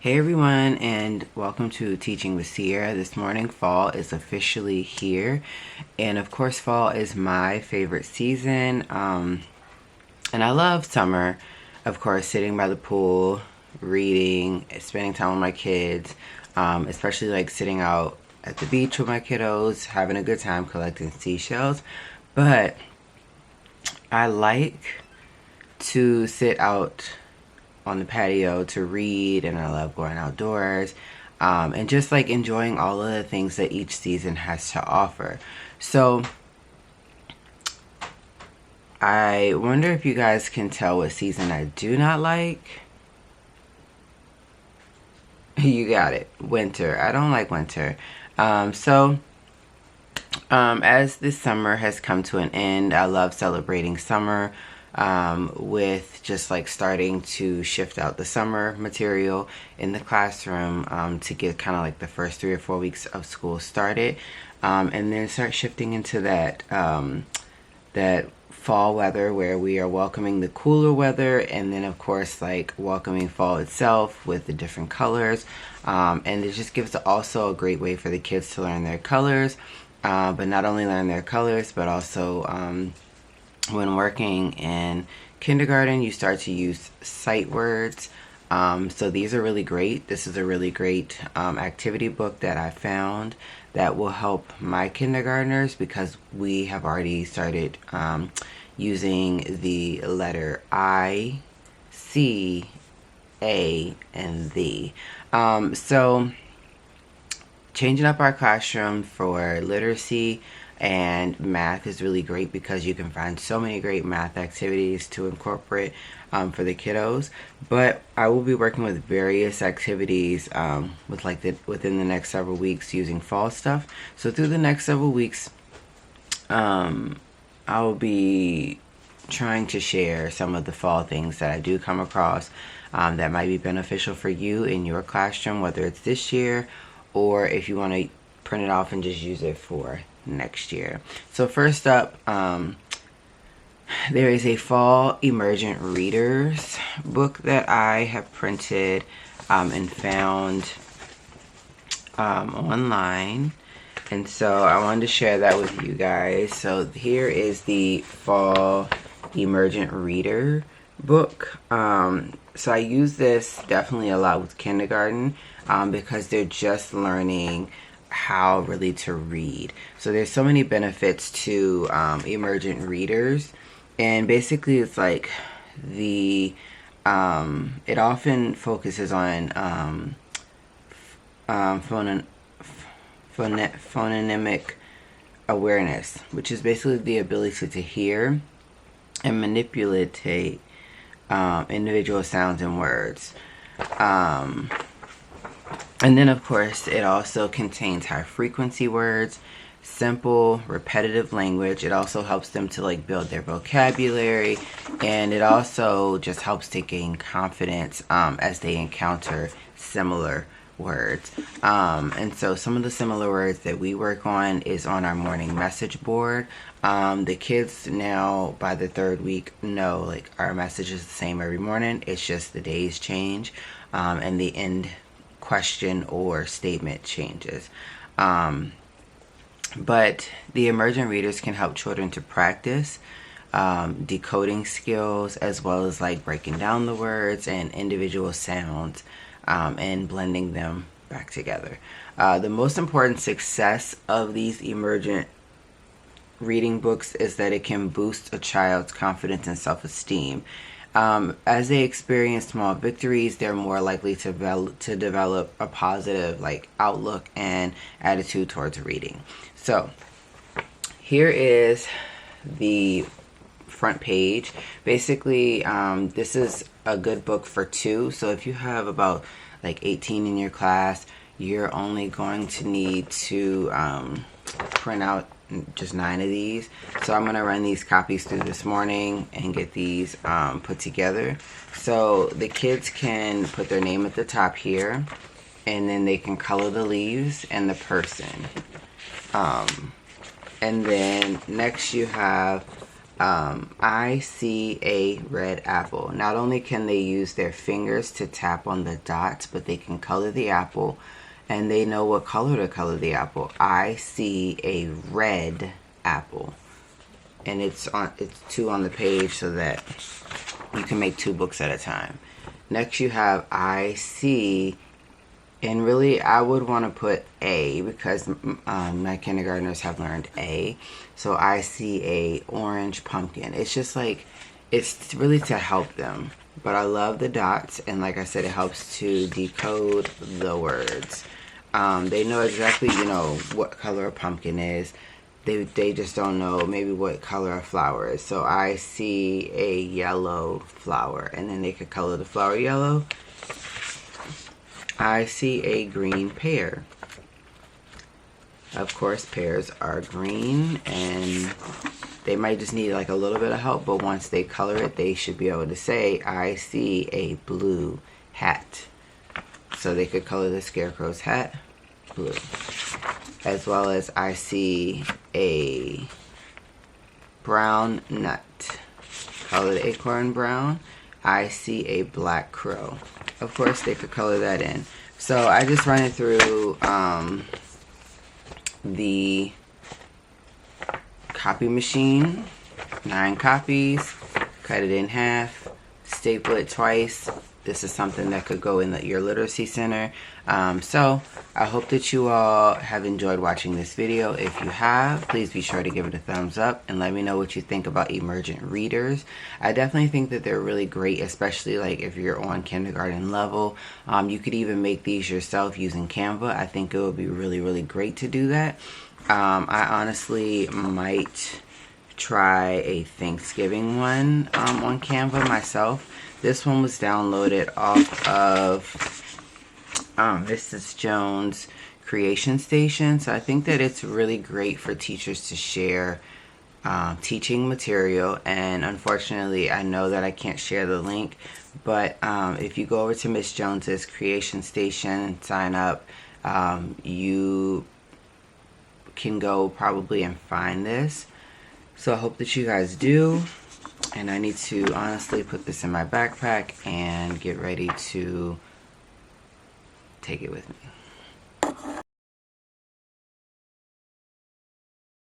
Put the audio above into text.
Hey everyone, and welcome to Teaching with Sierra. This morning, fall is officially here, and of course, fall is my favorite season. And I love summer, of course, sitting by the pool, reading, spending time with my kids, especially like sitting out at the beach with my kiddos, having a good time collecting seashells. But I like to sit out on the patio to read, and I love going outdoors, and just like enjoying all of the things that each season has to offer. So I wonder if you guys can tell what season I do not like. You got it. Winter. I don't like winter. As this summer has come to an end, I love celebrating summer with just like starting to shift out the summer material in the classroom to get kind of like the first 3 or 4 weeks of school started, and then start shifting into that fall weather where we are welcoming the cooler weather, and then of course like welcoming fall itself with the different colors, and it just gives also a great way for the kids to learn their colors, but not only learn their colors but also when working in kindergarten you start to use sight words. So these are really great. This is a really great activity book that I found that will help my kindergartners because we have already started using the letter I, C, A, and the. So changing up our classroom for literacy and math is really great because you can find so many great math activities to incorporate for the kiddos. But I will be working with various activities within the next several weeks using fall stuff. So through the next several weeks, I will be trying to share some of the fall things that I do come across that might be beneficial for you in your classroom, whether it's this year or if you want to print it off and just use it for next year. So first up, there is a fall Emergent Readers book that I have printed and found online. And so I wanted to share that with you guys. So here is the fall Emergent Reader book. So I use this definitely a lot with kindergarten because they're just learning how really to read. So there's so many benefits to Emergent Readers, and basically it's like it often focuses on phonemic awareness, which is basically the ability to hear and manipulate individual sounds and words. And then, of course, it also contains high frequency words, simple, repetitive language. It also helps them to like build their vocabulary, and it also just helps to gain confidence as they encounter similar words. And so some of the similar words that we work on is on our morning message board. The kids now by the third week know like our message is the same every morning. It's just the days change and the end question or statement changes. But the Emergent Readers can help children to practice decoding skills as well as like breaking down the words and individual sounds and blending them back together. The most important success of these Emergent reading books is that it can boost a child's confidence and self-esteem. As they experience small victories, they're more likely to develop a positive like outlook and attitude towards reading. So here is the front page. Basically, this is a good book for two. So if you have about like 18 in your class, you're only going to need to print out just 9 of these. So I'm going to run these copies through this morning and get these put together. So the kids can put their name at the top here, and then they can color the leaves and the person. And then next you have I see a red apple. Not only can they use their fingers to tap on the dots, but they can color the apple, and they know what color to color the apple. I see a red apple, and it's 2 on the page so that you can make 2 books at a time. Next you have I see, and really I would want to put A because my kindergartners have learned A. So I see a orange pumpkin. It's just like, it's really to help them. But I love the dots, and like I said, it helps to decode the words. They know exactly, what color a pumpkin is. They just don't know maybe what color a flower is. So I see a yellow flower, and then they could color the flower yellow. I see a green pear. Of course, pears are green, and they might just need like a little bit of help, but once they color it, they should be able to say, I see a blue hat. So they could color the scarecrow's hat blue. As well as I see a brown nut. Color the acorn brown. I see a black crow. Of course, they could color that in. So I just run it through the copy machine, 9 copies, cut it in half, staple it twice. This is something that could go in your literacy center. So I hope that you all have enjoyed watching this video. If you have, please be sure to give it a thumbs up and let me know what you think about Emergent readers. I definitely think that they're really great, especially like if you're on kindergarten level. You could even make these yourself using Canva. I think it would be really, really great to do that. I honestly might try a Thanksgiving one on Canva myself. This one was downloaded off of Mrs. Jones' Creation Station. So I think that it's really great for teachers to share teaching material. And unfortunately, I know that I can't share the link. But if you go over to Miss Jones's Creation Station and sign up, you can go probably and find this. So I hope that you guys do. And I need to honestly put this in my backpack and get ready to take it with me.